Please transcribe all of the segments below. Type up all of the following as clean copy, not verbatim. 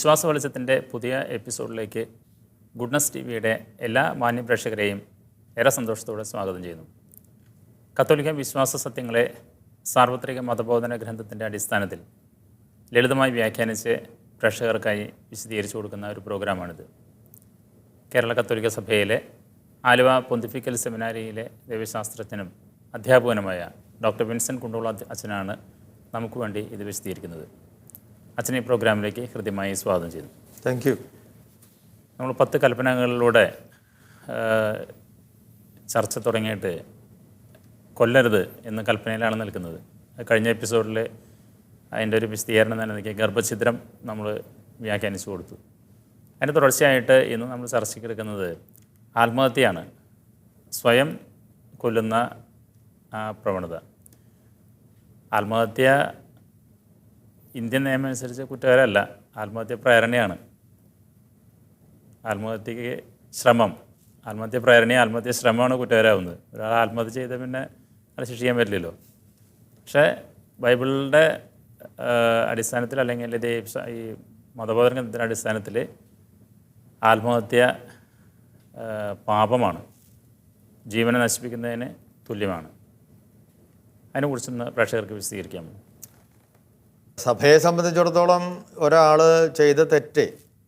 വിശ്വാസ വെളിച്ചത്തിൻ്റെ പുതിയ എപ്പിസോഡിലേക്ക് ഗുഡ്നസ് ടി വിയുടെ എല്ലാ മാന്യപ്രേക്ഷകരെയും ഏറെ സന്തോഷത്തോടെ സ്വാഗതം ചെയ്യുന്നു. കത്തോലിക്ക വിശ്വാസ സത്യങ്ങളെ സാർവത്രിക മതബോധന ഗ്രന്ഥത്തിൻ്റെ അടിസ്ഥാനത്തിൽ ലളിതമായി വ്യാഖ്യാനിച്ച് പ്രേക്ഷകർക്കായി വിശദീകരിച്ചു കൊടുക്കുന്ന ഒരു പ്രോഗ്രാമാണിത്. കേരള കത്തോലിക്ക സഭയിലെ ആലുവ പൊന്തിഫിക്കൽ സെമിനാരിയിലെ ദൈവശാസ്ത്രജ്ഞനും അധ്യാപകനുമായ ഡോക്ടർ വിൻസെൻ്റ് കുണ്ടോള അച്ഛനാണ് നമുക്ക് വേണ്ടി ഇത് വിശദീകരിക്കുന്നത്. അച്ഛനെ ഈ പ്രോഗ്രാമിലേക്ക് ഹൃദ്യമായി സ്വാഗതം ചെയ്യുന്നു. Thank you. നമ്മൾ 10 കൽപ്പനകളിലൂടെ ചർച്ച തുടങ്ങിയിട്ട് കൊല്ലരുത് എന്ന കൽപ്പനയിലാണ് നിൽക്കുന്നത്. കഴിഞ്ഞ എപ്പിസോഡിൽ അതിൻ്റെ ഒരു വിശദീകരണം തന്നെ നിൽക്കുക ഗർഭഛിദ്രം നമ്മൾ വ്യാഖ്യാനിച്ചു കൊടുത്തു. അതിൻ്റെ തുടർച്ചയായിട്ട് ഇന്ന് നമ്മൾ ചർച്ചയ്ക്ക് എടുക്കുന്നത് ആത്മഹത്യയാണ്. സ്വയം കൊല്ലുന്ന ആ പ്രവണത. ആത്മഹത്യ ഇന്ത്യൻ നിയമം അനുസരിച്ച് കുറ്റകരമല്ല, ആത്മഹത്യ പ്രേരണയാണ്. ആത്മഹത്യക്ക് ശ്രമം, ആത്മഹത്യ പ്രേരണയും ആത്മഹത്യ ശ്രമമാണ് കുറ്റകരമാവുന്നത്. ഒരാൾ ആത്മഹത്യ ചെയ്താൽ പിന്നെ അത് ശിക്ഷിക്കാൻ പറ്റില്ലല്ലോ. പക്ഷേ ബൈബിളിൻ്റെ അടിസ്ഥാനത്തിൽ അല്ലെങ്കിൽ ഈ മതബോധനത്തിൻ്റെ അടിസ്ഥാനത്തിൽ ആത്മഹത്യ പാപമാണ്, ജീവനെ നശിപ്പിക്കുന്നതിന് തുല്യമാണ്. അതിനെക്കുറിച്ചൊന്ന് പ്രേക്ഷകർക്ക് വിശദീകരിക്കാമോ? സഭയെ സംബന്ധിച്ചിടത്തോളം ഒരാൾ ചെയ്ത തെറ്റ്,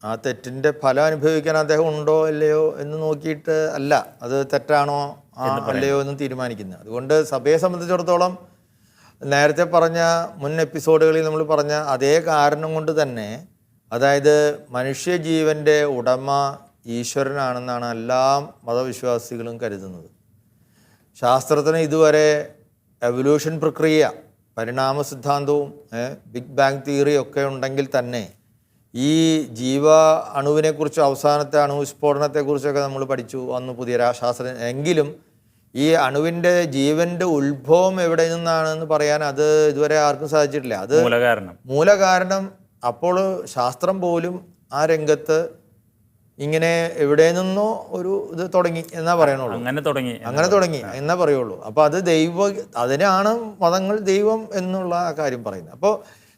ആ തെറ്റിൻ്റെ ഫലം അനുഭവിക്കാൻ അദ്ദേഹം ഉണ്ടോ ഇല്ലയോ എന്ന് നോക്കിയിട്ട് അല്ല അത് തെറ്റാണോ അല്ലയോ എന്ന് തീരുമാനിക്കുന്നത്. അതുകൊണ്ട് സഭയെ സംബന്ധിച്ചിടത്തോളം നേരത്തെ പറഞ്ഞ മുൻ എപ്പിസോഡുകളിൽ നമ്മൾ പറഞ്ഞ അതേ കാരണം കൊണ്ട് തന്നെ, അതായത് മനുഷ്യജീവൻ്റെ ഉടമ ഈശ്വരനാണെന്നാണ് എല്ലാ മതവിശ്വാസികളും കരുതുന്നത്. ശാസ്ത്രത്തിന് ഇതുവരെ എവല്യൂഷൻ പ്രക്രിയ, പരിണാമ സിദ്ധാന്തവും ബിഗ് ബാങ് തിയറിയും ഒക്കെ ഉണ്ടെങ്കിൽ തന്നെ ഈ ജീവ അണുവിനെക്കുറിച്ച്, അവസാനത്തെ അണുവിസ്ഫോടനത്തെക്കുറിച്ചൊക്കെ നമ്മൾ പഠിച്ചു അന്ന് പുതിയ ശാസ്ത്രം. എങ്കിലും ഈ അണുവിൻ്റെ ജീവൻ്റെ ഉത്ഭവം എവിടെ നിന്നാണെന്ന് പറയാൻ അത് ഇതുവരെ ആർക്കും സാധിച്ചിട്ടില്ല. അത് മൂലകാരണം അപ്പോൾ ശാസ്ത്രം പോലും ആ രംഗത്ത് ഇങ്ങനെ എവിടെ നിന്നോ ഒരു ഇത് തുടങ്ങി എന്നാ പറയണുള്ളൂ. അങ്ങനെ തുടങ്ങി എന്നാ പറയുള്ളൂ. അപ്പോൾ അത് അതിനാണ് മതങ്ങൾ ദൈവം എന്നുള്ള ആ കാര്യം പറയുന്നത്. അപ്പോൾ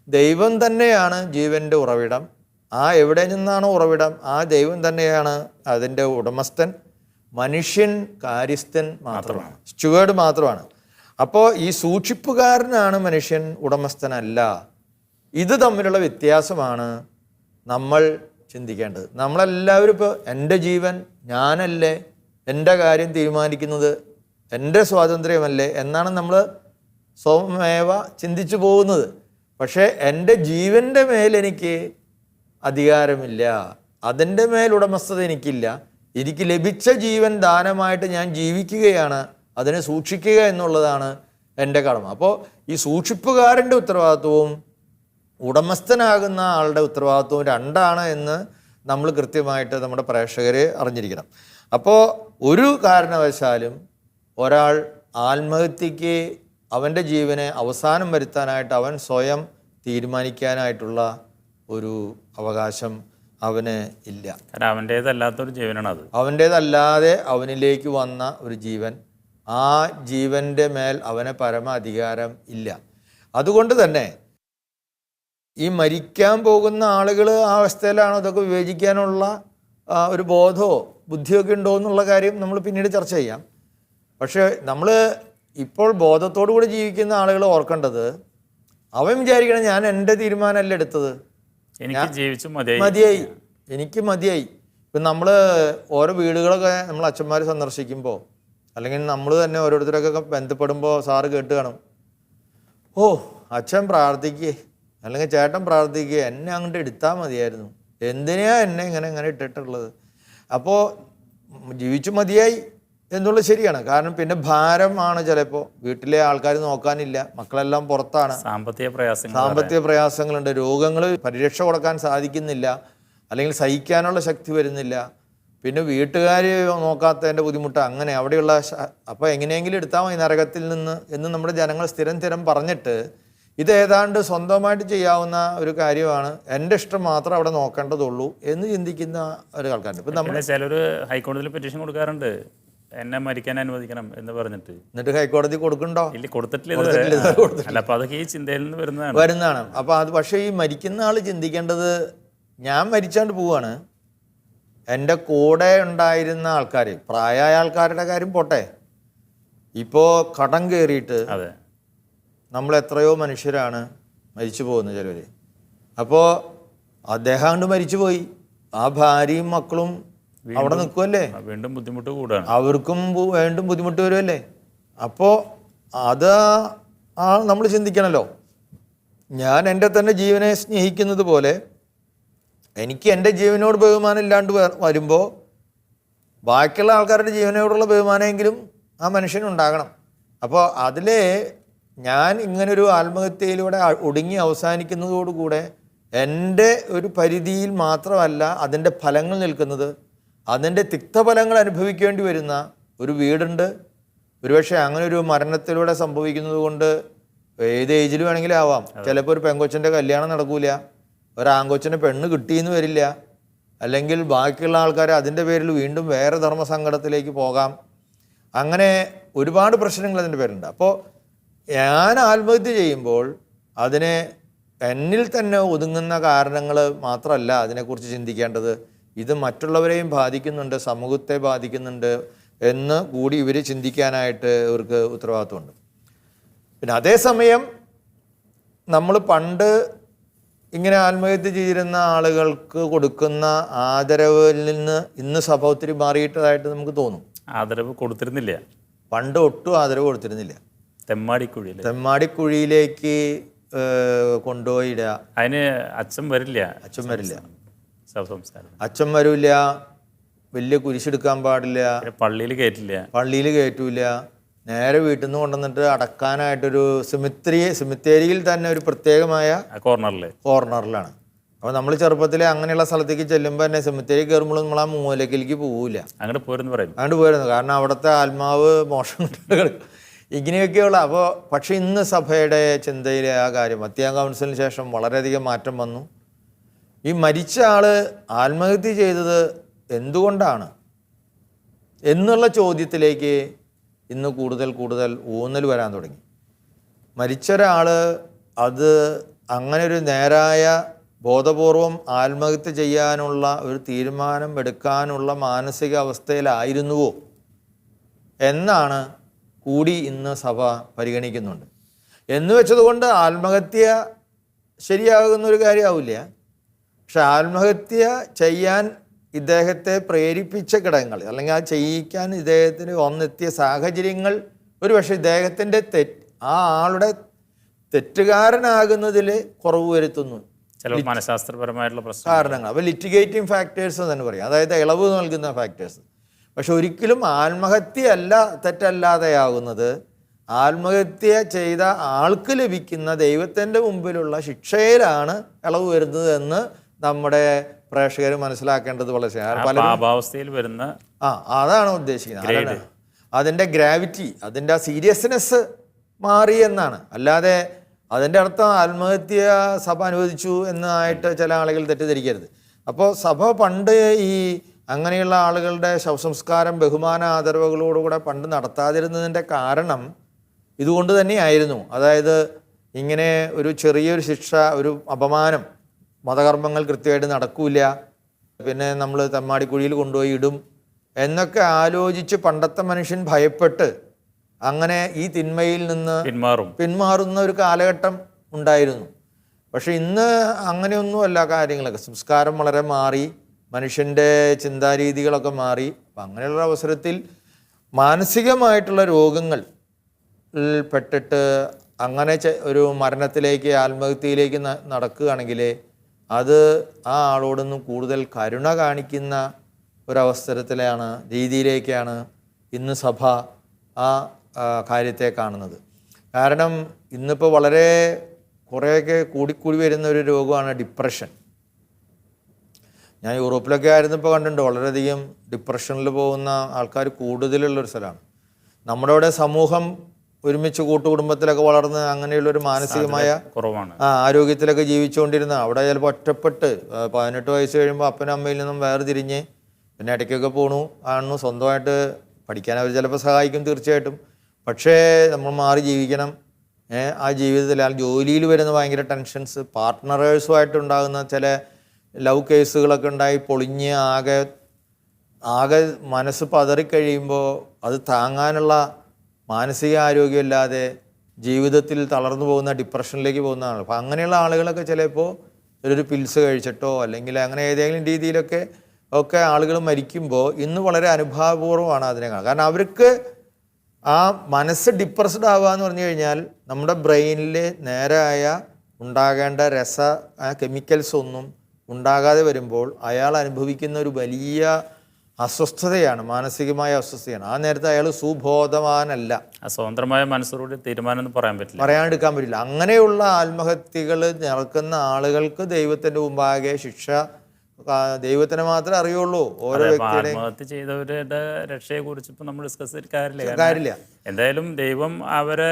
ദൈവം തന്നെയാണ് ജീവൻ്റെ ഉറവിടം. ആ എവിടെ നിന്നാണോ ഉറവിടം ആ ദൈവം തന്നെയാണ് അതിൻ്റെ ഉടമസ്ഥൻ. മനുഷ്യൻ കാര്യസ്ഥൻ മാത്രമാണ്, സ്റ്റുവേർഡ് മാത്രമാണ്. അപ്പോൾ ഈ സൂക്ഷിപ്പുകാരനാണ് മനുഷ്യൻ, ഉടമസ്ഥനല്ല. ഇത് തമ്മിലുള്ള വ്യത്യാസമാണ് നമ്മൾ ചിന്തിക്കേണ്ടത്. നമ്മളെല്ലാവരും ഇപ്പോൾ എൻ്റെ ജീവൻ ഞാനല്ലേ, എൻ്റെ കാര്യം തീരുമാനിക്കുന്നത് എൻ്റെ സ്വാതന്ത്ര്യമല്ലേ എന്നാണ് നമ്മൾ സ്വമേവ ചിന്തിച്ചു പോകുന്നത്. പക്ഷേ എൻ്റെ ജീവൻ്റെ മേലെനിക്ക് അധികാരമില്ല, അതിൻ്റെ മേൽ ഉടമസ്ഥത എനിക്കില്ല. എനിക്ക് ലഭിച്ച ജീവൻ ദാനമായിട്ട് ഞാൻ ജീവിക്കുകയാണ്, അതിനെ സൂക്ഷിക്കുക എന്നുള്ളതാണ് എൻ്റെ കടമ. അപ്പോൾ ഈ സൂക്ഷിപ്പുകാരൻ്റെ ഉത്തരവാദിത്വവും ഉടമസ്ഥനാകുന്ന ആളുടെ ഉത്തരവാദിത്വവും രണ്ടാണ് എന്ന് നമ്മൾ കൃത്യമായിട്ട് നമ്മുടെ പ്രേക്ഷകരെ അറിഞ്ഞിരിക്കണം. അപ്പോൾ ഒരു കാരണവശാലും ഒരാൾ ആത്മഹത്യക്ക് അവൻ്റെ ജീവനെ അവസാനം വരുത്താനായിട്ട് അവൻ സ്വയം തീരുമാനിക്കാനായിട്ടുള്ള ഒരു അവകാശം അവന് ഇല്ല. കാരണം അവൻ്റേതല്ലാത്തൊരു ജീവനാണ് അത്. അവൻ്റേതല്ലാതെ അവനിലേക്ക് വന്ന ഒരു ജീവൻ, ആ ജീവൻ്റെ മേൽ അവന് പരമ അധികാരം ഇല്ല. അതുകൊണ്ട് തന്നെ ഈ മരിക്കാൻ പോകുന്ന ആളുകൾ ആ അവസ്ഥയിലാണോ ഇതൊക്കെ വിവേചിക്കാനുള്ള ഒരു ബോധമോ ബുദ്ധിയൊക്കെ ഉണ്ടോ എന്നുള്ള കാര്യം നമ്മൾ പിന്നീട് ചർച്ച ചെയ്യാം. പക്ഷേ നമ്മൾ ഇപ്പോൾ ബോധത്തോടു കൂടി ജീവിക്കുന്ന ആളുകൾ ഓർക്കേണ്ടത്, അവൻ വിചാരിക്കണം ഞാൻ എൻ്റെ തീരുമാനമല്ല എടുത്തത്, മതിയായി, എനിക്ക് മതിയായി. ഇപ്പം നമ്മൾ ഓരോ വീടുകളൊക്കെ നമ്മൾ അച്ഛന്മാർ സന്ദർശിക്കുമ്പോൾ അല്ലെങ്കിൽ നമ്മൾ തന്നെ ഓരോരുത്തരൊക്കെ ബന്ധപ്പെടുമ്പോൾ സാറ് കേട്ട് കാണും, ഓ അച്ഛൻ പ്രാർത്ഥിക്കേ അല്ലെങ്കിൽ ചേട്ടൻ പ്രാർത്ഥിക്കുക, എന്നെ അങ്ങോട്ട് എടുത്താൽ മതിയായിരുന്നു, എന്തിനാ എന്നെ ഇങ്ങനെ ഇട്ടിട്ടുള്ളത്. അപ്പോൾ ജീവിച്ചു മതിയായി എന്നുള്ളത് ശരിയാണ്. കാരണം പിന്നെ ഭാരമാണ്, ചിലപ്പോൾ വീട്ടിലെ ആൾക്കാർ നോക്കാനില്ല, മക്കളെല്ലാം പുറത്താണ്, സാമ്പത്തിക പ്രയാസങ്ങളുണ്ട്, രോഗങ്ങൾ പരിരക്ഷ കൊടുക്കാൻ സാധിക്കുന്നില്ല, അല്ലെങ്കിൽ സഹിക്കാനുള്ള ശക്തി വരുന്നില്ല, പിന്നെ വീട്ടുകാർ നോക്കാത്തതിൻ്റെ ബുദ്ധിമുട്ട്, അങ്ങനെ അവിടെയുള്ള അപ്പോൾ എങ്ങനെയെങ്കിലും എടുത്താൽ മതി നരകത്തിൽ നിന്ന് എന്ന് നമ്മുടെ ജനങ്ങൾ സ്ഥിരം പറഞ്ഞിട്ട് ഇത് ഏതാണ്ട് സ്വന്തമായിട്ട് ചെയ്യാവുന്ന ഒരു കാര്യമാണ്, എൻ്റെ ഇഷ്ടം മാത്രം അവിടെ നോക്കേണ്ടതുള്ളൂ എന്ന് ചിന്തിക്കുന്ന ഒരു ആൾക്കാരുണ്ട്. ഇപ്പം നമ്മൾ ചിലർ ഹൈക്കോടതിയിൽ പെറ്റീഷൻ കൊടുക്കാറുണ്ട്, എന്നെ മരിക്കാൻ അനുവദിക്കണം എന്ന് പറഞ്ഞിട്ട്. എന്നിട്ട് ഹൈക്കോടതി കൊടുക്കണ്ടോ? ഇല്ല, കൊടുത്തിട്ടില്ല. അതൊക്കെ ഈ ചിന്തയിൽ നിന്ന് വരുന്നതാണ്. അപ്പോൾ അത് പക്ഷേ ഈ മരിക്കുന്ന ആൾ ചിന്തിക്കേണ്ടത് ഞാൻ മരിച്ചാണ്ട് പോവാണ്, എൻ്റെ കൂടെ ഉണ്ടായിരുന്ന ആൾക്കാർ, പ്രായമായ ആൾക്കാരുടെ കാര്യം പോട്ടെ, ഇപ്പോൾ കടം കയറിയിട്ട് അതെ, നമ്മൾ എത്രയോ മനുഷ്യരാണ് മരിച്ചു പോകുന്നത് ചിലർ. അപ്പോൾ അദ്ദേഹം കൊണ്ട് മരിച്ചുപോയി, ആ ഭാര്യയും മക്കളും അവിടെ നിൽക്കുമല്ലേ, വീണ്ടും ബുദ്ധിമുട്ട് കൂടുകയാണ്, അവർക്കും വീണ്ടും ബുദ്ധിമുട്ട് വരുമല്ലേ. അപ്പോൾ അത് നമ്മൾ ചിന്തിക്കണമല്ലോ. ഞാൻ എൻ്റെ തന്നെ ജീവനെ സ്നേഹിക്കുന്നത് പോലെ എനിക്ക് എൻ്റെ ജീവനോട് ബഹുമാനം ഇല്ലാണ്ട് വരുമ്പോൾ ബാക്കിയുള്ള ആൾക്കാരുടെ ജീവനോടുള്ള ബഹുമാനമെങ്കിലും ആ മനുഷ്യനുണ്ടാകണം. അപ്പോൾ അതിൽ ഞാൻ ഇങ്ങനൊരു ആത്മഹത്യയിലൂടെ ഒടുങ്ങി അവസാനിക്കുന്നതോടുകൂടെ എൻ്റെ ഒരു പരിധിയിൽ മാത്രമല്ല അതിൻ്റെ ഫലങ്ങൾ നിൽക്കുന്നത്, അതിൻ്റെ തിക്തഫലങ്ങൾ അനുഭവിക്കേണ്ടി വരുന്ന ഒരു വീടുണ്ട്. ഒരുപക്ഷെ അങ്ങനെ ഒരു മരണത്തിലൂടെ സംഭവിക്കുന്നത് കൊണ്ട് ഏത് ഏജിൽ വേണമെങ്കിലും ആവാം. ചിലപ്പോൾ ഒരു പെങ്കൊച്ചിൻ്റെ കല്യാണം നടക്കൂല, ഒരാങ്കൊച്ചിന് പെണ്ണ് കിട്ടിയെന്ന് വരില്ല, അല്ലെങ്കിൽ ബാക്കിയുള്ള ആൾക്കാർ അതിൻ്റെ പേരിൽ വീണ്ടും വേറെ ധർമ്മസങ്കടത്തിലേക്ക് പോകാം. അങ്ങനെ ഒരുപാട് പ്രശ്നങ്ങൾ അതിൻ്റെ പേരുണ്ട്. അപ്പോൾ ഞാൻ ആത്മഹത്യ ചെയ്യുമ്പോൾ അതിനെ എന്നിൽ തന്നെ ഒതുങ്ങുന്ന കാരണങ്ങൾ മാത്രമല്ല അതിനെക്കുറിച്ച് ചിന്തിക്കേണ്ടത്, ഇത് മറ്റുള്ളവരെയും ബാധിക്കുന്നുണ്ട്, സമൂഹത്തെ ബാധിക്കുന്നുണ്ട് എന്ന് കൂടി ഇവർ ചിന്തിക്കാനായിട്ട് ഇവർക്ക് ഉത്തരവാദിത്വമുണ്ട്. പിന്നെ അതേസമയം നമ്മൾ പണ്ട് ഇങ്ങനെ ആത്മഹത്യ ചെയ്തിരുന്ന ആളുകൾക്ക് കൊടുക്കുന്ന ആദരവിൽ നിന്ന് ഇന്ന് സഭ ഒത്തിരി മാറിയിട്ടതായിട്ട് നമുക്ക് തോന്നും. ആദരവ് കൊടുത്തിരുന്നില്ല, പണ്ട് ഒട്ടും ആദരവ് കൊടുത്തിരുന്നില്ല. തെമ്മാടിക്കുഴിയിലേക്ക് കൊണ്ടുപോയിടുക, അതിന് അച്ഛൻ വരില്ല, അച്ഛൻ വരില്ല, വലിയ കുരിശെടുക്കാൻ പാടില്ല, പള്ളിയിൽ കയറ്റൂല, നേരെ വീട്ടിൽ നിന്ന് കൊണ്ടുവന്നിട്ട് അടക്കാനായിട്ടൊരു സെമിത്തേരിയിൽ തന്നെ ഒരു പ്രത്യേകമായ കോർണറിലാണ്. അപ്പോൾ നമ്മൾ ചെറുപ്പത്തിൽ അങ്ങനെയുള്ള സ്ഥലത്തേക്ക് ചെല്ലുമ്പോൾ തന്നെ സെമിത്തേരി കയറുമ്പോഴും നമ്മൾ ആ മൂലക്കിലേക്ക് പോവില്ല, അങ്ങോട്ട് പോരുന്നു. കാരണം അവിടുത്തെ ആത്മാവ് മോശം ഇങ്ങനെയൊക്കെയുള്ള. അപ്പോൾ പക്ഷെ ഇന്ന് സഭയുടെ ചിന്തയിലെ ആ കാര്യം വത്തിക്കാൻ കൗൺസിലിന് ശേഷം വളരെയധികം മാറ്റം വന്നു. ഈ മരിച്ച ആള് ആത്മഹത്യ ചെയ്തത് എന്തുകൊണ്ടാണ് എന്നുള്ള ചോദ്യത്തിലേക്ക് ഇന്ന് കൂടുതൽ ഊന്നൽ വരാൻ തുടങ്ങി. മരിച്ച ഒരാൾ അത് അങ്ങനെ ഒരു നേരായ ബോധപൂർവം ആത്മഹത്യ ചെയ്യാനുള്ള ഒരു തീരുമാനം എടുക്കാനുള്ള മാനസിക അവസ്ഥയിലായിരുന്നുവോ എന്നാണ് കൂടി ഇന്ന് സഭ പരിഗണിക്കുന്നുണ്ട്. എന്ന് വെച്ചതുകൊണ്ട് ആത്മഹത്യ ശരിയാകുന്ന ഒരു കാര്യമാവില്ല. പക്ഷെ ആത്മഹത്യ ചെയ്യാൻ ഇദ്ദേഹത്തെ പ്രേരിപ്പിച്ച ഘടകങ്ങൾ അല്ലെങ്കിൽ ആ ചെയ്യിക്കാൻ ഇദ്ദേഹത്തിന് വന്നെത്തിയ സാഹചര്യങ്ങൾ ഒരു പക്ഷേ ഇദ്ദേഹത്തിൻ്റെ ആ ആളുടെ തെറ്റുകാരനാകുന്നതിൽ കുറവ് വരുത്തുന്നു, മനഃശാസ്ത്രപരമായിട്ടുള്ള കാരണങ്ങൾ. അപ്പോൾ ലിറ്റിഗേറ്റിംഗ് ഫാക്ടേഴ്സ് എന്ന് തന്നെ പറയും, അതായത് ഇളവ് നൽകുന്ന ഫാക്ടേഴ്സ്. പക്ഷെ ഒരിക്കലും ആത്മഹത്യയല്ല തെറ്റല്ലാതെയാകുന്നത്, ആത്മഹത്യ ചെയ്ത ആൾക്ക് ലഭിക്കുന്ന ദൈവത്തിൻ്റെ മുമ്പിലുള്ള ശിക്ഷയിലാണ് ഇളവ് വരുന്നത് എന്ന് നമ്മുടെ പ്രേക്ഷകർ മനസ്സിലാക്കേണ്ടത് വളരെ അവസ്ഥയിൽ വരുന്ന അതാണ് ഉദ്ദേശിക്കുന്നത്. അതിൻ്റെ ഗ്രാവിറ്റി, അതിൻ്റെ ആ സീരിയസ്നെസ് മാറി എന്നാണ്. അല്ലാതെ അതിൻ്റെ അർത്ഥം ആത്മഹത്യ സഭ അനുവദിച്ചു എന്നായിട്ട് ചില ആളുകൾ തെറ്റിദ്ധരിക്കരുത്. അപ്പോൾ സഭ പണ്ട് ഈ അങ്ങനെയുള്ള ആളുകളുടെ ശവസംസ്കാരം ബഹുമാന ആദരവുകളോടുകൂടെ പണ്ട് നടത്താതിരുന്നതിൻ്റെ കാരണം ഇതുകൊണ്ട് തന്നെയായിരുന്നു. അതായത് ഇങ്ങനെ ഒരു ചെറിയൊരു ശിക്ഷ, ഒരു അപമാനം, മതകർമ്മങ്ങൾ കൃത്യമായിട്ട് നടക്കൂല, പിന്നെ നമ്മൾ തെമ്മാടിക്കുഴിയിൽ കൊണ്ടുപോയി ഇടും എന്നൊക്കെ ആലോചിച്ച് പണ്ടത്തെ മനുഷ്യൻ ഭയപ്പെട്ട് അങ്ങനെ ഈ തിന്മയിൽ നിന്ന് പിന്മാറുന്ന ഒരു കാലഘട്ടം ഉണ്ടായിരുന്നു. പക്ഷെ ഇന്ന് അങ്ങനെയൊന്നുമല്ല കാര്യങ്ങളൊക്കെ. സംസ്കാരം വളരെ മാറി, മനുഷ്യൻ്റെ ചിന്താരീതികളൊക്കെ മാറി. അപ്പം അങ്ങനെയുള്ള അവസരത്തിൽ മാനസികമായിട്ടുള്ള രോഗങ്ങൾ പെട്ടിട്ട് അങ്ങനെ ഒരു മരണത്തിലേക്ക്, ആത്മഹത്യയിലേക്ക് നടക്കുകയാണെങ്കിൽ അത് ആ ആളോടൊന്നും കൂടുതൽ കരുണ കാണിക്കുന്ന ഒരവസരത്തിലാണ്, രീതിയിലേക്കാണ് ഇന്ന് സഭ ആ കാര്യത്തെ കാണുന്നത്. കാരണം ഇന്നിപ്പോൾ വളരെ കുറേയൊക്കെ കൂടിക്കൂടി വരുന്ന ഒരു രോഗമാണ് ഡിപ്രഷൻ. ഞാൻ യൂറോപ്പിലൊക്കെ ആയിരുന്നപ്പോൾ കണ്ടിട്ടുണ്ട്, വളരെയധികം ഡിപ്രഷനിൽ പോകുന്ന ആൾക്കാർ കൂടുതലുള്ളൊരു സ്ഥലമാണ്. നമ്മുടെ ഇവിടെ സമൂഹം ഒരുമിച്ച് കൂട്ടുകുടുംബത്തിലൊക്കെ വളർന്ന് അങ്ങനെയുള്ളൊരു മാനസികമായ ആരോഗ്യത്തിലൊക്കെ ജീവിച്ചുകൊണ്ടിരുന്ന അവിടെ ചിലപ്പോൾ ഒറ്റപ്പെട്ട് 18 വയസ്സ് കഴിയുമ്പോൾ അപ്പനും അമ്മയിൽ നിന്നും വേർതിരിഞ്ഞ് പിന്നെ ഇടയ്ക്കൊക്കെ പോണു കാണുന്നു, സ്വന്തമായിട്ട് പഠിക്കാൻ അവർ ചിലപ്പോൾ സഹായിക്കും തീർച്ചയായിട്ടും. പക്ഷേ നമ്മൾ മാറി ജീവിക്കണം. ആ ജീവിതത്തിൽ ആ ജോലിയിൽ വരുന്ന ഭയങ്കര ടെൻഷൻസ്, പാർട്ട്ണറേഴ്സുമായിട്ടുണ്ടാകുന്ന ചില ലവ് കേസുകളൊക്കെ ഉണ്ടായി പൊളിഞ്ഞ് ആകെ ആകെ മനസ്സ് പതറിക്കഴിയുമ്പോൾ അത് താങ്ങാനുള്ള മാനസികാരോഗ്യമില്ലാതെ ജീവിതത്തിൽ തളർന്നു പോകുന്ന ഡിപ്രഷനിലേക്ക് പോകുന്ന ആൾ. അപ്പം അങ്ങനെയുള്ള ആളുകളൊക്കെ ചിലപ്പോൾ ഒരു പിൽസ് കഴിച്ചിട്ടോ അല്ലെങ്കിൽ അങ്ങനെ ഏതെങ്കിലും രീതിയിലൊക്കെ ആളുകൾ മരിക്കുമ്പോൾ ഇന്ന് വളരെ അനുഭാവപൂർവ്വമാണ് അതിനെ കാണുന്നത്. കാരണം അവർക്ക് ആ മനസ്സ് ഡിപ്രസ്ഡ് ആവുക എന്ന് പറഞ്ഞു കഴിഞ്ഞാൽ നമ്മുടെ ബ്രെയിനിൽ നേരായ ഉണ്ടാകേണ്ട കെമിക്കൽസ് ഒന്നും ഉണ്ടാകാതെ വരുമ്പോൾ അയാൾ അനുഭവിക്കുന്ന ഒരു വലിയ അസ്വസ്ഥതയാണ്, മാനസികമായ അസ്വസ്ഥതയാണ്. ആ നേരത്തെ അയാൾ സുബോധവാനല്ല. സ്വതന്ത്രമായ മനസ്സോടുകൂടി തീരുമാനം പറയാനെടുക്കാൻ പറ്റില്ല. അങ്ങനെയുള്ള ആത്മഹത്യകൾ നടക്കുന്ന ആളുകൾക്ക് ദൈവത്തിൻ്റെ മുമ്പാകെ ശിക്ഷ ദൈവത്തിന് മാത്രമേ അറിയുള്ളൂ. ഓരോ വ്യക്തിയുടെയും ആത്മഹത്യ ചെയ്തവരുടെ രക്ഷയെ കുറിച്ച് ഇപ്പം നമ്മൾ ഡിസ്കസ് ചെയ്തിട്ട് കാര്യമില്ല. എന്തായാലും ദൈവം അവരെ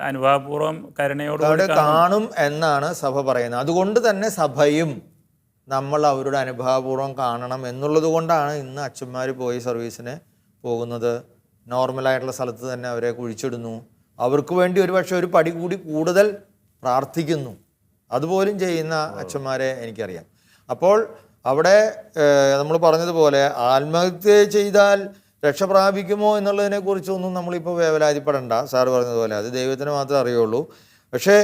അനുഭാവപൂർവ്വം കരുണയോടെ കാണും എന്നാണ് സഭ പറയുന്നത്. അതുകൊണ്ട് തന്നെ സഭയും നമ്മൾ അവരുടെ അനുഭാവപൂർവ്വം കാണണം എന്നുള്ളത് കൊണ്ടാണ് ഇന്ന് അച്ഛന്മാർ പോയി സർവീസിന് പോകുന്നത്. നോർമലായിട്ടുള്ള സ്ഥലത്ത് തന്നെ അവരെ കുഴിച്ചിടുന്നു. അവർക്ക് വേണ്ടി ഒരുപക്ഷെ ഒരു പടി കൂടി കൂടുതൽ പ്രാർത്ഥിക്കുന്നു. അതുപോലും ചെയ്യുന്ന അച്ഛന്മാരെ എനിക്കറിയാം. അപ്പോൾ അവിടെ നമ്മൾ പറഞ്ഞതുപോലെ ആത്മഹത്യ ചെയ്താൽ രക്ഷ പ്രാപിക്കുമോ എന്നുള്ളതിനെ കുറിച്ചൊന്നും നമ്മളിപ്പോൾ വേവലാതിപ്പെടണ്ട. സാറ് പറഞ്ഞതുപോലെ അത് ദൈവത്തിന് മാത്രമേ അറിയുള്ളൂ. പക്ഷേ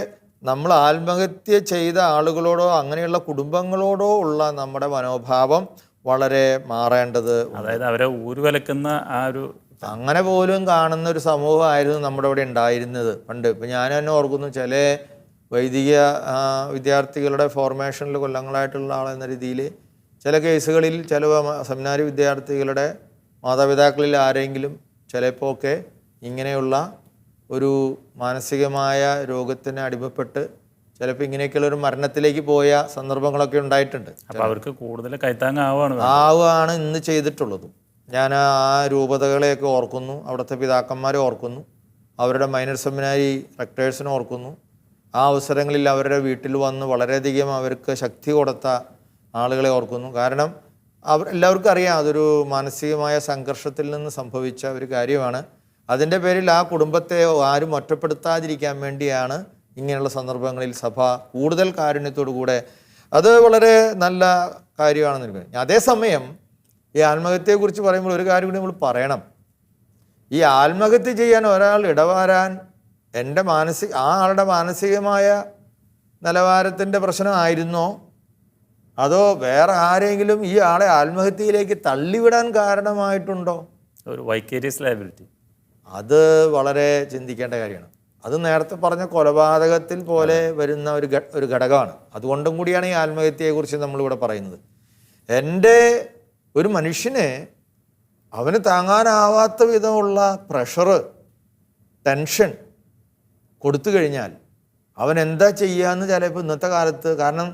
നമ്മൾ ആത്മഹത്യ ചെയ്ത ആളുകളോടോ അങ്ങനെയുള്ള കുടുംബങ്ങളോടോ ഉള്ള നമ്മുടെ മനോഭാവം വളരെ മാറേണ്ടത്. അതായത് അവരെ ഊരുവലക്കുന്ന ആ ഒരു അങ്ങനെ പോലും കാണുന്ന ഒരു സമൂഹമായിരുന്നു നമ്മുടെ ഇവിടെ ഉണ്ടായിരുന്നത് പണ്ട്. ഇപ്പം ഞാൻ തന്നെ ഓർക്കുന്നു, ചില വൈദിക വിദ്യാർത്ഥികളുടെ ഫോർമേഷനിൽ കൊല്ലങ്ങളായിട്ടുള്ള ആളെന്ന രീതിയിൽ ചില കേസുകളിൽ ചില സെമിനാരി വിദ്യാർത്ഥികളുടെ മാതാപിതാക്കളിൽ ആരെങ്കിലും ചിലപ്പോൾ ഒക്കെ ഇങ്ങനെയുള്ള ഒരു മാനസികമായ രോഗത്തിന് അടിമപ്പെട്ട് ചിലപ്പോൾ ഇങ്ങനെയൊക്കെയുള്ളൊരു മരണത്തിലേക്ക് പോയ സന്ദർഭങ്ങളൊക്കെ ഉണ്ടായിട്ടുണ്ട്. അപ്പോൾ അവർക്ക് കൂടുതൽ കൈത്താങ്ങാവുകയാണ് ആവുകയാണ് ഇന്ന് ചെയ്തിട്ടുള്ളതും. ഞാൻ ആ രൂപതകളെയൊക്കെ ഓർക്കുന്നു, അവിടുത്തെ പിതാക്കന്മാരെ ഓർക്കുന്നു, അവരുടെ മൈനർ സെമിനാരി റെക്ടേഴ്സിനെ ഓർക്കുന്നു. ആ അവസരങ്ങളിൽ അവരുടെ വീട്ടിൽ വന്ന് വളരെയധികം അവർക്ക് ശക്തി കൊടുത്ത ആളുകളെ ഓർക്കുന്നു. കാരണം എല്ലാവർക്കും അറിയാം അതൊരു മാനസികമായ സംഘർഷത്തിൽ നിന്ന് സംഭവിച്ച ഒരു കാര്യമാണ്. അതിൻ്റെ പേരിൽ ആ കുടുംബത്തെ ആരും ഒറ്റപ്പെടുത്താതിരിക്കാൻ വേണ്ടിയാണ് ഇങ്ങനെയുള്ള സന്ദർഭങ്ങളിൽ സഭ കൂടുതൽ കാരുണ്യത്തോടു കൂടെ, അത് വളരെ നല്ല കാര്യമാണെന്ന് എനിക്ക്. അതേസമയം ഈ ആത്മഹത്യയെക്കുറിച്ച് പറയുമ്പോൾ ഒരു കാര്യം കൂടി നമ്മൾ പറയണം. ഈ ആത്മഹത്യ ചെയ്യാൻ ഒരാൾ ഇടവരാൻ ആ ആളുടെ മാനസികമായ നിലവാരത്തിൻ്റെ പ്രശ്നമായിരുന്നോ അതോ വേറെ ആരെങ്കിലും ഈ ആളെ ആത്മഹത്യയിലേക്ക് തള്ളിവിടാൻ കാരണമായിട്ടുണ്ടോ? ഒരു വൈക്കേരിയസ് ലയബിലിറ്റി, അത് വളരെ ചിന്തിക്കേണ്ട കാര്യമാണ്. അത് നേരത്തെ പറഞ്ഞ കൊലപാതകത്തിൽ പോലെ വരുന്ന ഒരു ഘടകമാണ്. അതുകൊണ്ടും കൂടിയാണ് ഈ ആത്മഹത്യയെക്കുറിച്ച് നമ്മളിവിടെ പറയുന്നത്. ഒരു മനുഷ്യനെ അവന് താങ്ങാനാവാത്ത വിധമുള്ള പ്രഷറ്, ടെൻഷൻ കൊടുത്തു കഴിഞ്ഞാൽ അവൻ എന്താ ചെയ്യാന്ന് ചിലപ്പോൾ ഇന്നത്തെ കാലത്ത്, കാരണം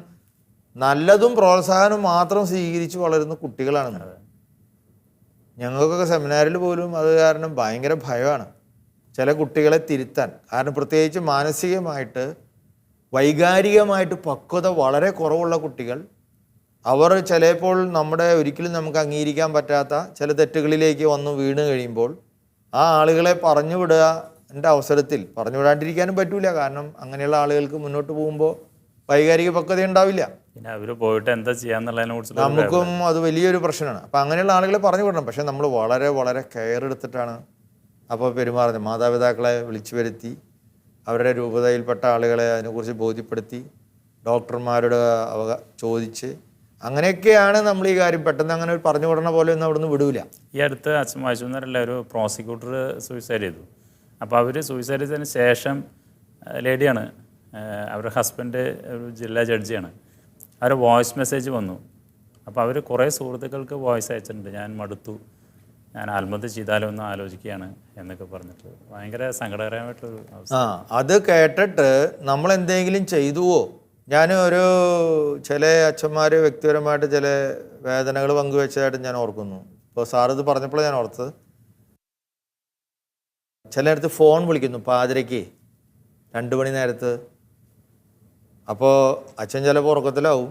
നല്ലതും പ്രോത്സാഹനവും മാത്രം സ്വീകരിച്ച് വളരുന്ന കുട്ടികളാണ്. ഞങ്ങൾക്കൊക്കെ സെമിനാരിൽ പോലും അത് കാരണം ഭയങ്കര ഭയമാണ് ചില കുട്ടികളെ തിരുത്താൻ. കാരണം പ്രത്യേകിച്ച് മാനസികമായിട്ട് വൈകാരികമായിട്ട് പക്വത വളരെ കുറവുള്ള കുട്ടികൾ, അവർ ചിലപ്പോൾ ഒരിക്കലും നമുക്ക് അംഗീകരിക്കാൻ പറ്റാത്ത ചില തെറ്റുകളിലേക്ക് വന്ന് വീണ് കഴിയുമ്പോൾ ആ ആളുകളെ പറഞ്ഞുവിടുക അവസരത്തിൽ പറഞ്ഞുവിടാണ്ടിരിക്കാനും പറ്റൂല. കാരണം അങ്ങനെയുള്ള ആളുകൾക്ക് മുന്നോട്ട് പോകുമ്പോൾ വൈകാരിക പക്വത ഉണ്ടാവില്ല. പിന്നെ അവർ പോയിട്ട് എന്താ ചെയ്യാന്നുള്ളതിനെ കുറിച്ച് നമുക്കും അത് വലിയൊരു പ്രശ്നമാണ്. അപ്പം അങ്ങനെയുള്ള ആളുകളെ പറഞ്ഞു വിടണം. പക്ഷെ നമ്മൾ വളരെ വളരെ കെയർ എടുത്തിട്ടാണ് അപ്പോൾ പെരുമാറുന്നത്. മാതാപിതാക്കളെ വിളിച്ചു വരുത്തി അവരുടെ രൂപതയിൽപ്പെട്ട ആളുകളെ അതിനെക്കുറിച്ച് ബോധ്യപ്പെടുത്തി ഡോക്ടർമാരോട് ചോദിച്ച് അങ്ങനെയൊക്കെയാണ് നമ്മൾ ഈ കാര്യം. പെട്ടെന്ന് അങ്ങനെ പറഞ്ഞു വിടണ പോലെ ഒന്നും അവിടെ നിന്ന് വിടൂല. ഈ അടുത്ത് അച്ഛൻ വായിച്ചെന്നറിയില്ല, ഒരു പ്രോസിക്യൂട്ടർ സൂയിസൈഡ് ചെയ്തു. അപ്പോൾ അവർ സൂയിസൈഡ് ചെയ്തതിന് ശേഷം ലേഡിയാണ്, അവരുടെ ഹസ്ബൻഡ് ഒരു ജില്ലാ ജഡ്ജിയാണ്. അവരുടെ വോയിസ് മെസ്സേജ് വന്നു. അപ്പോൾ അവർ കുറേ സുഹൃത്തുക്കൾക്ക് വോയിസ് അയച്ചിട്ടുണ്ട്, ഞാൻ മടുത്തു, ഞാൻ ആത്മഹത്യ ചെയ്താലോ എന്ന് ആലോചിക്കുകയാണ് എന്നൊക്കെ പറഞ്ഞിട്ട്. ഭയങ്കര സങ്കടകരമായിട്ടൊരു അവസ്ഥ. അത് കേട്ടിട്ട് നമ്മൾ എന്തെങ്കിലും ചെയ്തുവോ? ഞാൻ ചില അച്ഛന്മാർ വ്യക്തിപരമായിട്ട് ചില വേദനകൾ പങ്കുവെച്ചതായിട്ട് ഞാൻ ഓർക്കുന്നു. ഇപ്പോൾ സാറിത് പറഞ്ഞപ്പോൾ ഞാൻ ഓർത്തത്, ചിലയിടത്ത് ഫോൺ വിളിക്കുന്നു പാതിരയ്ക്ക് 2 മണി നേരത്ത്. അപ്പോൾ അച്ഛൻ ചിലപ്പോൾ ഉറക്കത്തിലാവും.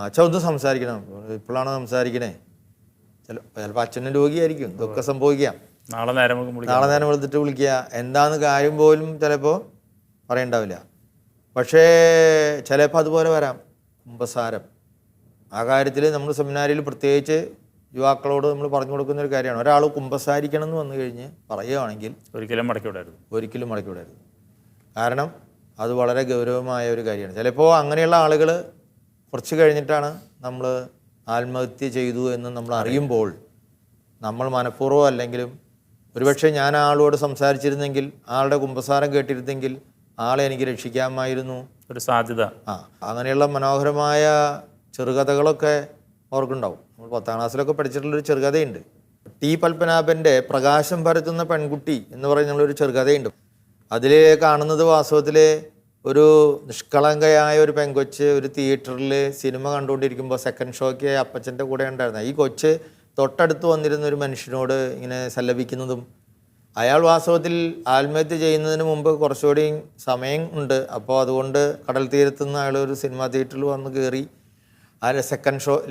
അച്ഛൻ ഒന്ന് സംസാരിക്കണം, ഇപ്പോഴാണ് സംസാരിക്കണേ. ചിലപ്പോൾ അച്ഛനും രോഗിയായിരിക്കും, ഇതൊക്കെ സംഭവിക്കാം. നാളെ നേരം വെളുത്തിട്ട് വിളിക്കുക, എന്താന്ന് കാര്യം പോലും ചിലപ്പോൾ പറയണ്ടാവില്ല. പക്ഷേ ചിലപ്പോൾ അതുപോലെ വരാം. കുമ്പസാരം. ആ കാര്യത്തിൽ നമ്മൾ സെമിനാരിയിൽ പ്രത്യേകിച്ച് യുവാക്കളോട് നമ്മൾ പറഞ്ഞു കൊടുക്കുന്ന ഒരു കാര്യമാണ്. ഒരാൾ കുമ്പസാരിക്കണം എന്ന് വന്നു കഴിഞ്ഞ് പറയുകയാണെങ്കിൽ ഒരിക്കലും മടക്കി വിടരുത്. കാരണം അത് വളരെ ഗൗരവമായ ഒരു കാര്യമാണ്. ചിലപ്പോൾ അങ്ങനെയുള്ള ആളുകൾ കുറച്ച് കഴിഞ്ഞിട്ടാണ് നമ്മൾ ആത്മഹത്യ ചെയ്തു എന്ന് നമ്മൾ അറിയുമ്പോൾ നമ്മൾ മനഃപൂർവ്വം അല്ലെങ്കിലും ഒരുപക്ഷെ ഞാൻ ആളോട് സംസാരിച്ചിരുന്നെങ്കിൽ, ആളുടെ കുമ്പസാരം കേട്ടിരുന്നെങ്കിൽ ആളെ എനിക്ക് രക്ഷിക്കാമായിരുന്നു, ഒരു സാധ്യത. അങ്ങനെയുള്ള മനോഹരമായ ചെറുകഥകളൊക്കെ അവർക്കുണ്ടാവും. നമ്മൾ 10ാം ക്ലാസ്സിലൊക്കെ പഠിച്ചിട്ടുള്ളൊരു ചെറുകഥയുണ്ട്. ടി പത്മനാഭൻ്റെ പ്രകാശം പരത്തുന്ന പെൺകുട്ടി എന്ന് പറയുന്നുള്ളൊരു ചെറുകഥയുണ്ട്. അതിൽ കാണുന്നത് വാസ്തവത്തിൽ ഒരു നിഷ്കളങ്കയായ ഒരു പെൺകൊച്ച് ഒരു തിയേറ്ററിൽ സിനിമ കണ്ടുകൊണ്ടിരിക്കുമ്പോൾ സെക്കൻഡ് ഷോയ്ക്ക് അപ്പച്ചൻ്റെ കൂടെ ഉണ്ടായിരുന്ന ഈ കൊച്ച് തൊട്ടടുത്ത് വന്നിരുന്ന ഒരു മനുഷ്യനോട് ഇങ്ങനെ സല്ലപിക്കുന്നതും, അയാൾ വാസ്തവത്തിൽ ആത്മഹത്യ ചെയ്യുന്നതിന് മുമ്പ് കുറച്ചുകൂടി സമയം ഉണ്ട്, അപ്പോൾ അതുകൊണ്ട് കടൽ തീരത്തുനിന്ന് അയാൾ ഒരു സിനിമാ തിയേറ്ററിൽ വന്ന് കയറി ആ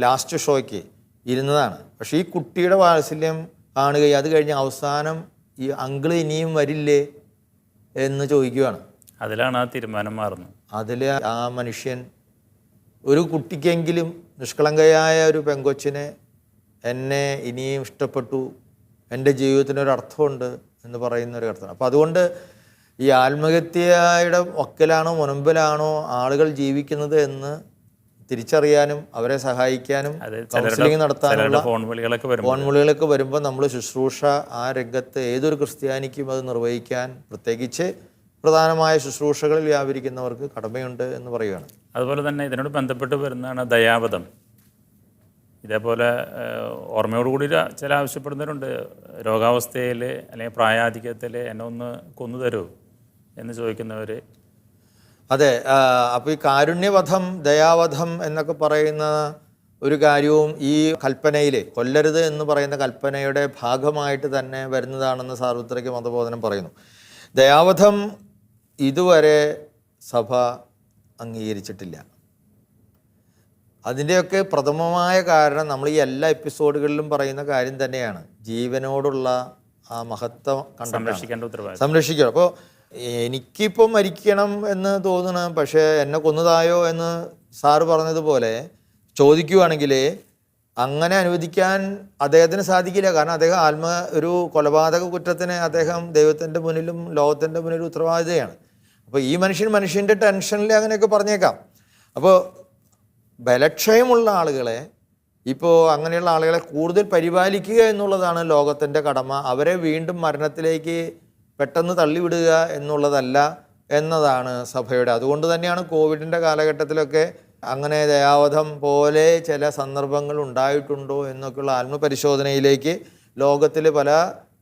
ലാസ്റ്റ് ഷോയ്ക്ക് ഇരുന്നതാണ്. പക്ഷേ ഈ കുട്ടിയുടെ വാത്സല്യം കാണുകയും അത് കഴിഞ്ഞ് അവസാനം ഈ അങ്കിൾ ഇനിയും വരില്ലേ എന്ന് ചോദിക്കുകയാണ്. അതിലാണ് ആ തീരുമാനം മാറുന്നത്. അതിൽ ആ മനുഷ്യൻ ഒരു കുട്ടിക്കെങ്കിലും, നിഷ്കളങ്കയായ ഒരു പെങ്കൊച്ചിനെ എന്നെ ഇനിയും ഇഷ്ടപ്പെട്ടു, എൻ്റെ ജീവിതത്തിനൊരർത്ഥമുണ്ട് എന്ന് പറയുന്ന ഒരു അർത്ഥമാണ്. അപ്പോൾ അതുകൊണ്ട് ഈ ആത്മഹത്യയുടെ വക്കിലാണോ മുൻപിലാണോ ആളുകൾ ജീവിക്കുന്നത് എന്ന് തിരിച്ചറിയാനും അവരെ സഹായിക്കാനും കൗൺസിലിംഗ് നടത്താനുള്ള ഫോൺ വിളികളൊക്കെ വരുമ്പോൾ നമ്മൾ ശുശ്രൂഷ ആ രംഗത്ത് ഏതൊരു ക്രിസ്ത്യാനിക്കും അത് നിർവഹിക്കാൻ, പ്രത്യേകിച്ച് പ്രധാനമായ ശുശ്രൂഷകളിൽ വ്യാപരിക്കുന്നവർക്ക് കടമയുണ്ട് എന്ന് പറയുകയാണ്. അതുപോലെ തന്നെ ഇതിനോട് ബന്ധപ്പെട്ട് വരുന്നതാണ് ദയാവധം. ഇതേപോലെ ഓർമ്മയോടുകൂടി ചില ആവശ്യപ്പെടുന്നവരുണ്ട്. രോഗാവസ്ഥയിൽ അല്ലെങ്കിൽ പ്രായാധിക്യത്തിൽ എന്നെ ഒന്ന് കൊന്നു തരുമോ എന്ന് ചോദിക്കുന്നവർ. അതെ, അപ്പോൾ ഈ കാരുണ്യവധം, ദയാവധം എന്നൊക്കെ പറയുന്ന ഒരു കാര്യവും ഈ കൽപ്പനയിൽ കൊല്ലരുത് എന്ന് പറയുന്ന കൽപ്പനയുടെ ഭാഗമായിട്ട് തന്നെ വരുന്നതാണെന്ന് സാർവത്രിക മതബോധനം പറയുന്നു. ദയാവധം ഇതുവരെ സഭ അംഗീകരിച്ചിട്ടില്ല. അതിൻ്റെയൊക്കെ പ്രഥമമായ കാരണം നമ്മൾ ഈ എല്ലാ എപ്പിസോഡുകളിലും പറയുന്ന കാര്യം തന്നെയാണ്, ജീവനോടുള്ള ആ മഹത്വം സംരക്ഷിക്കണം. അപ്പോൾ എനിക്കിപ്പോൾ മരിക്കണം എന്ന് തോന്നണം, പക്ഷേ എന്നെ കൊന്നതായോ എന്ന് സാറ് പറഞ്ഞതുപോലെ ചോദിക്കുകയാണെങ്കിൽ അങ്ങനെ അനുവദിക്കാൻ അദ്ദേഹത്തിന് സാധിക്കില്ല. കാരണം അദ്ദേഹം ഒരു കൊലപാതക കുറ്റത്തിന് അദ്ദേഹം ദൈവത്തിൻ്റെ മുന്നിലും ലോകത്തിൻ്റെ മുന്നിലും ഉത്തരവാദിതയാണ്. അപ്പോൾ ഈ മനുഷ്യൻ്റെ ടെൻഷനിൽ അങ്ങനെയൊക്കെ പറഞ്ഞേക്കാം. അപ്പോൾ ബലക്ഷയമുള്ള ആളുകളെ, ഇപ്പോൾ അങ്ങനെയുള്ള ആളുകളെ കൂടുതൽ പരിപാലിക്കുക എന്നുള്ളതാണ് ലോകത്തിൻ്റെ കടമ. അവരെ വീണ്ടും മരണത്തിലേക്ക് പെട്ടെന്ന് തള്ളിവിടുക എന്നുള്ളതല്ല എന്നതാണ് സഭയുടെ. അതുകൊണ്ട് തന്നെയാണ് കോവിഡിൻ്റെ കാലഘട്ടത്തിലൊക്കെ അങ്ങനെ ദയാവധം പോലെ ചില സന്ദർഭങ്ങൾ ഉണ്ടായിട്ടുണ്ടോ എന്നൊക്കെയുള്ള ആത്മപരിശോധനയിലേക്ക് ലോകത്തിലെ പല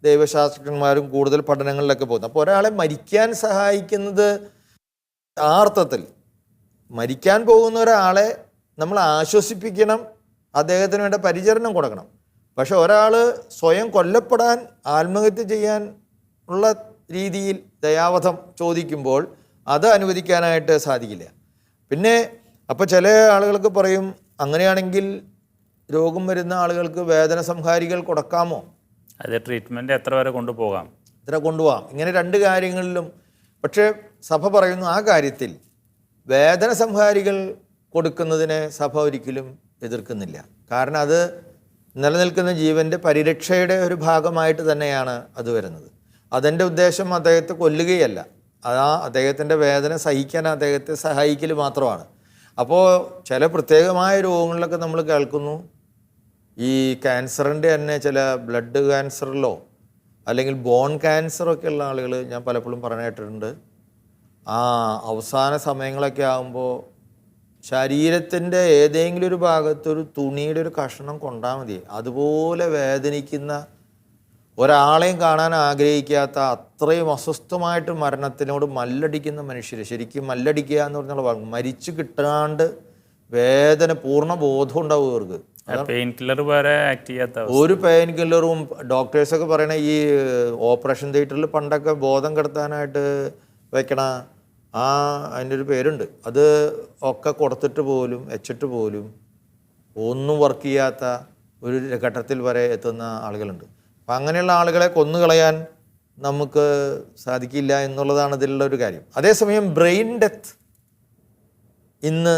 ദൈവശാസ്ത്രജ്ഞന്മാരും കൂടുതൽ പഠനങ്ങളിലൊക്കെ പോകുന്നു. അപ്പോൾ ഒരാളെ മരിക്കാൻ സഹായിക്കുന്നത് ആ അർത്ഥത്തിൽ മരിക്കാൻ പോകുന്ന ഒരാളെ നമ്മൾ ആശ്വസിപ്പിക്കണം, അദ്ദേഹത്തിന് വേണ്ട പരിചരണം കൊടുക്കണം. പക്ഷെ ഒരാൾ സ്വയം കൊല്ലപ്പെടാൻ, ആത്മഹത്യ ചെയ്യാൻ ഉള്ള രീതിയിൽ ദയാവധം ചോദിക്കുമ്പോൾ അത് അനുവദിക്കാനായിട്ട് സാധിക്കില്ല. പിന്നെ അപ്പോൾ ചില ആളുകൾക്ക് പറയും, അങ്ങനെയാണെങ്കിൽ രോഗം വരുന്ന ആളുകൾക്ക് വേദന സംഹാരികൾ കൊടുക്കാമോ? അത് ട്രീറ്റ്മെൻറ്റ് എത്ര വരെ കൊണ്ടുപോകാം? ഇങ്ങനെ രണ്ട് കാര്യങ്ങളിലും. പക്ഷേ സഭ പറയുന്നു ആ കാര്യത്തിൽ വേദന സംഹാരികൾ കൊടുക്കുന്നതിനെ സഭ ഒരിക്കലും എതിർക്കുന്നില്ല. കാരണം അത് നിലനിൽക്കുന്ന ജീവൻ്റെ പരിരക്ഷയുടെ ഒരു ഭാഗമായിട്ട് തന്നെയാണ് അത് വരുന്നത്. അതിൻ്റെ ഉദ്ദേശം അദ്ദേഹത്തെ കൊല്ലുകയല്ല, അദ്ദേഹത്തിൻ്റെ വേദന സഹിക്കാൻ അദ്ദേഹത്തെ സഹായിക്കൽ മാത്രമാണ്. അപ്പോൾ ചില പ്രത്യേകമായ രോഗങ്ങളിലൊക്കെ നമ്മൾ കേൾക്കുന്നു, ഈ ക്യാൻസറിൻ്റെ തന്നെ ചില ബ്ലഡ് ക്യാൻസറിലോ അല്ലെങ്കിൽ ബോൺ ക്യാൻസറൊക്കെ ഉള്ള ആളുകൾ ഞാൻ പലപ്പോഴും പറഞ്ഞു കേട്ടിട്ടുണ്ട്. അവസാന സമയങ്ങളൊക്കെ ആകുമ്പോൾ ശരീരത്തിൻ്റെ ഏതെങ്കിലും ഒരു ഭാഗത്തൊരു തുണിയുടെ ഒരു കഷ്ണം കൊണ്ടാൽ മതി, അതുപോലെ വേദനിക്കുന്ന, ഒരാളെയും കാണാൻ ആഗ്രഹിക്കാത്ത, അത്രയും അസ്വസ്ഥമായിട്ട് മരണത്തിനോട് മല്ലടിക്കുന്ന മനുഷ്യർ, ശരിക്കും മല്ലടിക്കുക എന്ന് പറഞ്ഞുള്ള ഭാഗം, മരിച്ചു കിട്ടാണ്ട് വേദന, പൂർണ്ണ ബോധം ഉണ്ടാവും ഇവർക്ക്. പെയിൻ കില്ലർ വരെ ആക്ട് ചെയ്യാത്ത ഒരു പെയിൻ കില്ലറും ഡോക്ടേഴ്സൊക്കെ പറയണ ഈ ഓപ്പറേഷൻ തിയേറ്ററിൽ പണ്ടൊക്കെ ബോധം കെടുത്താനായിട്ട് വെക്കണ അതിൻ്റെ ഒരു പേരുണ്ട്, അത് ഒക്കെ കൊടുത്തിട്ട് പോലും വെച്ചിട്ട് പോലും ഒന്നും വർക്ക് ചെയ്യാത്ത ഒരു ഘട്ടത്തിൽ വരെ എത്തുന്ന ആളുകളുണ്ട്. അപ്പം അങ്ങനെയുള്ള ആളുകളെ കൊന്നുകളയാൻ നമുക്ക് സാധിക്കില്ല എന്നുള്ളതാണ് ഇതിലുള്ള ഒരു കാര്യം. അതേസമയം ബ്രെയിൻ ഡെത്ത് ഇന്ന്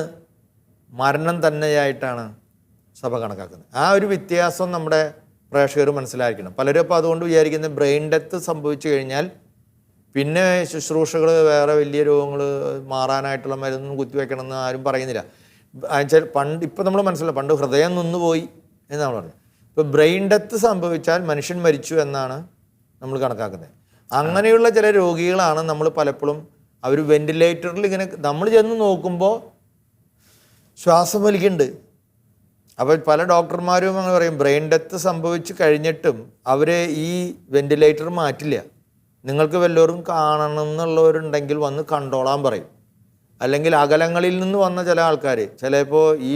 മരണം തന്നെയായിട്ടാണ് സഭ കണക്കാക്കുന്നത്. ആ ഒരു വ്യത്യാസം നമ്മുടെ പ്രേക്ഷകർ മനസ്സിലാക്കണം. പലരും അപ്പോൾ അതുകൊണ്ട് വിചാരിക്കുന്നത് ബ്രെയിൻ ഡെത്ത് സംഭവിച്ചു കഴിഞ്ഞാൽ പിന്നെ ശുശ്രൂഷകൾ വേറെ വലിയ രോഗങ്ങൾ മാറാനായിട്ടുള്ള മരുന്നൊന്നും കുത്തിവെക്കണമെന്ന് ആരും പറയുന്നില്ല. പണ്ട് ഇപ്പം നമ്മൾ മനസ്സിലാവും, പണ്ട് ഹൃദയം നിന്നുപോയി എന്നാണ് പറഞ്ഞത്. ഇപ്പോൾ ബ്രെയിൻ ഡെത്ത് സംഭവിച്ചാൽ മനുഷ്യൻ മരിച്ചു എന്നാണ് നമ്മൾ കണക്കാക്കുന്നത്. അങ്ങനെയുള്ള ചില രോഗികളാണ് നമ്മൾ പലപ്പോഴും അവർ വെന്റിലേറ്ററിൽ ഇങ്ങനെ നമ്മൾ ചെന്ന് നോക്കുമ്പോൾ ശ്വാസം വലിക്കുന്നുണ്ട്. അപ്പോൾ പല ഡോക്ടർമാരും അങ്ങനെ പറയും ബ്രെയിൻ ഡെത്ത് സംഭവിച്ച് കഴിഞ്ഞിട്ടും അവർ ഈ വെന്റിലേറ്റർ മാറ്റില്ല. നിങ്ങൾക്ക് വല്ലവരും കാണണം എന്നുള്ളവരുണ്ടെങ്കിൽ വന്ന് കണ്ടോളാൻ പറയും. അല്ലെങ്കിൽ അകലങ്ങളിൽ നിന്ന് വന്ന ചില ആൾക്കാർ ചിലപ്പോൾ ഈ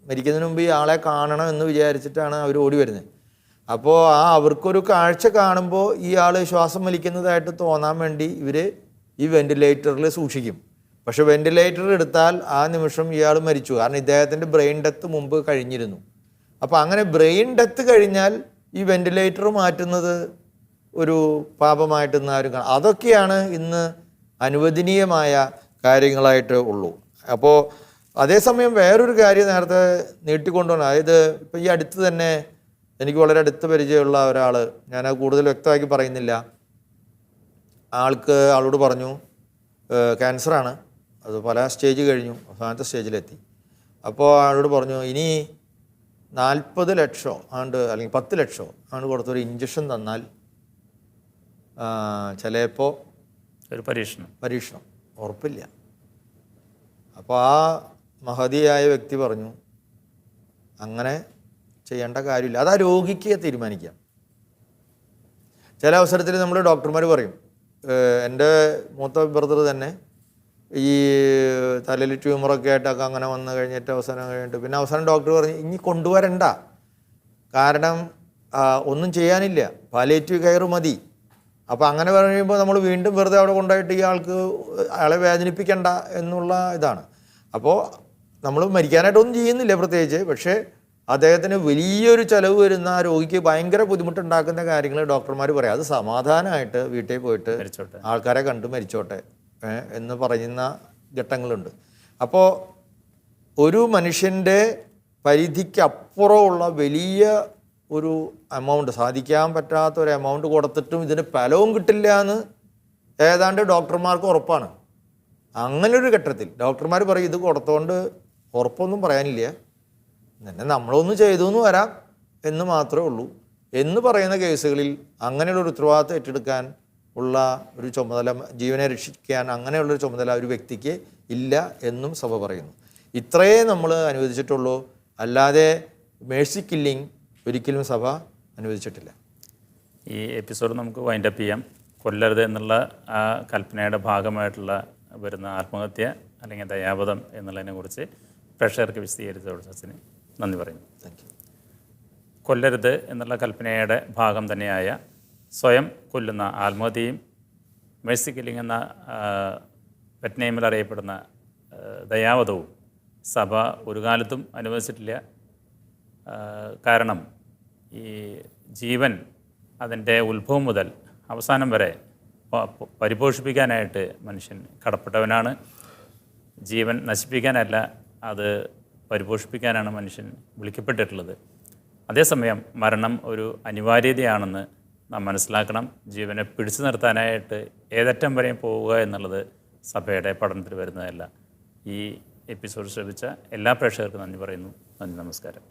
മരിക്കുന്നതിന് മുമ്പ് ഈ ആളെ കാണണം എന്ന് വിചാരിച്ചിട്ടാണ് അവർ ഓടി വരുന്നത്. അപ്പോൾ അവർക്കൊരു കാഴ്ച കാണുമ്പോൾ ഈ ആൾ ശ്വാസം വലിക്കുന്നതായിട്ട് തോന്നാൻ വേണ്ടി ഇവർ ഈ വെന്റിലേറ്ററിൽ സൂക്ഷിക്കും. പക്ഷെ വെന്റിലേറ്റർ എടുത്താൽ ആ നിമിഷം ഇയാൾ മരിച്ചു. കാരണം ഇദ്ദേഹത്തിൻ്റെ ബ്രെയിൻ ഡെത്ത് മുമ്പ് കഴിഞ്ഞിരുന്നു. അപ്പോൾ അങ്ങനെ ബ്രെയിൻ ഡെത്ത് കഴിഞ്ഞാൽ ഈ വെന്റിലേറ്റർ മാറ്റുന്നത് ഒരു പാപമായിട്ട് ഇന്ന് ആരും കാണാം. അതൊക്കെയാണ് ഇന്ന് അനുവദനീയമായ കാര്യങ്ങളായിട്ട് ഉള്ളൂ. അപ്പോൾ അതേസമയം വേറൊരു കാര്യം നേരത്തെ നീട്ടിക്കൊണ്ടുവന്നു. അതായത് ഇപ്പോൾ ഈ അടുത്ത് തന്നെ എനിക്ക് വളരെ അടുത്ത് പരിചയമുള്ള ഒരാൾ, ഞാനത് കൂടുതൽ വ്യക്തമാക്കി പറയുന്നില്ല, ആളോട് പറഞ്ഞു ക്യാൻസറാണ്, അത് പല സ്റ്റേജ് കഴിഞ്ഞു, അവസാനത്തെ സ്റ്റേജിലെത്തി. അപ്പോൾ ആളോട് പറഞ്ഞു ഇനി 40 ലക്ഷം അല്ലെങ്കിൽ 10 ലക്ഷം കൊടുത്തൊരു ഇഞ്ചക്ഷൻ തന്നാൽ ചിലപ്പോൾ ഒരു പരീക്ഷണം ഉറപ്പില്ല. അപ്പോൾ ആ മഹതിയായ വ്യക്തി പറഞ്ഞു അങ്ങനെ ചെയ്യേണ്ട കാര്യമില്ല, അത് ആ രോഗിക്ക് തീരുമാനിക്കാം. ചില അവസരത്തിൽ നമ്മൾ ഡോക്ടർമാർ പറയും, എൻ്റെ മൂത്ത ബ്രദർ തന്നെ ഈ തലയിൽ ട്യൂമറൊക്കെ ആയിട്ടൊക്കെ അങ്ങനെ വന്നു കഴിഞ്ഞിട്ട് പിന്നെ അവസാനം ഡോക്ടർ പറഞ്ഞു ഇനി കൊണ്ടുവരണ്ട, കാരണം ഒന്നും ചെയ്യാനില്ല, പാലിയേറ്റീവ് കെയർ മതി. അപ്പോൾ അങ്ങനെ പറയുമ്പോൾ നമ്മൾ വീണ്ടും വെറുതെ അവിടെ കൊണ്ടുപോയിട്ട് ഈ അയാളെ വേദനിപ്പിക്കണ്ട എന്നുള്ള ഇതാണ്. അപ്പോൾ നമ്മൾ മരിക്കാനായിട്ടൊന്നും ചെയ്യുന്നില്ല പ്രത്യേകിച്ച്, പക്ഷേ അദ്ദേഹത്തിന് വലിയൊരു ചിലവ് വരുന്ന ആ രോഗിക്ക് ഭയങ്കര ബുദ്ധിമുട്ടുണ്ടാക്കുന്ന കാര്യങ്ങൾ ഡോക്ടർമാർ പറയും. അത് സമാധാനമായിട്ട് വീട്ടിൽ പോയിട്ട് ആൾക്കാരെ കണ്ട് മരിച്ചോട്ടെ എന്ന് പറയുന്ന ഘട്ടങ്ങളുണ്ട്. അപ്പോൾ ഒരു മനുഷ്യൻ്റെ പരിധിക്കപ്പുറമുള്ള വലിയ ഒരു എമൗണ്ട്, സാധിക്കാൻ പറ്റാത്ത ഒരു എമൗണ്ട് കൊടുത്തിട്ടും ഇതിന് ഫലവും കിട്ടില്ല എന്ന് ഏതാണ്ട് ഡോക്ടർമാർക്ക് ഉറപ്പാണ്. അങ്ങനൊരു ഘട്ടത്തിൽ ഡോക്ടർമാർ പറയും ഇത് കൊടുത്തോണ്ട് ഉറപ്പൊന്നും പറയാനില്ല, തന്നെ നമ്മളൊന്ന് ചെയ്തു എന്ന് വരാം എന്ന് മാത്രമേ ഉള്ളൂ എന്ന് പറയുന്ന കേസുകളിൽ അങ്ങനെയുള്ളൊരു ഉത്തരവാദിത്വം ഏറ്റെടുക്കാൻ ഉള്ള ഒരു ചുമതല, ജീവനെ രക്ഷിക്കാൻ അങ്ങനെയുള്ളൊരു ചുമതല ഒരു വ്യക്തിക്ക് ഇല്ല എന്നും സഭ പറയുന്നു. ഇത്രയേ നമ്മൾ അനുവദിച്ചിട്ടുള്ളൂ, അല്ലാതെ മേഴ്സി കില്ലിങ് ഒരിക്കലും സഭ അനുവദിച്ചിട്ടില്ല. ഈ എപ്പിസോഡ് നമുക്ക് വൈൻഡപ്പ് ചെയ്യാം. കൊല്ലരുത് എന്നുള്ള ആ കൽപ്പനയുടെ ഭാഗമായിട്ടുള്ള വരുന്ന ആത്മഹത്യ അല്ലെങ്കിൽ ദയാവധം എന്നുള്ളതിനെ കുറിച്ച് പ്രേക്ഷകർക്ക് വിശദീകരിച്ചതിന് നന്ദി പറയുന്നു. Thank you. കൊല്ലരുത് എന്നുള്ള കൽപ്പനയുടെ ഭാഗം തന്നെയായ സ്വയം കൊല്ലുന്ന ആത്മഹത്യയും മേഴ്സി കില്ലിങ് എന്ന പെറ്റ് നെയിമിൽ അറിയപ്പെടുന്ന ദയാവധവും സഭ ഒരു കാലത്തും അനുവദിച്ചിട്ടില്ല. കാരണം ഈ ജീവൻ അതിൻ്റെ ഉത്ഭവം മുതൽ അവസാനം വരെ പരിപോഷിപ്പിക്കാനായിട്ട് മനുഷ്യൻ കടപ്പെട്ടവനാണ്. ജീവൻ നശിപ്പിക്കാനല്ല, അത് പരിപോഷിപ്പിക്കാനാണ് മനുഷ്യൻ വിളിക്കപ്പെട്ടിട്ടുള്ളത്. അതേസമയം മരണം ഒരു അനിവാര്യതയാണെന്ന് നാം മനസ്സിലാക്കണം. ജീവനെ പിടിച്ചു നിർത്താനായിട്ട് ഏതറ്റം വരെയും പോവുക എന്നുള്ളത് സഭയുടെ പഠനത്തിൽ വരുന്നതല്ല. ഈ എപ്പിസോഡ് ശ്രമിച്ച എല്ലാ പ്രേക്ഷകർക്കും നന്ദി പറയുന്നു. നന്ദി, നമസ്കാരം.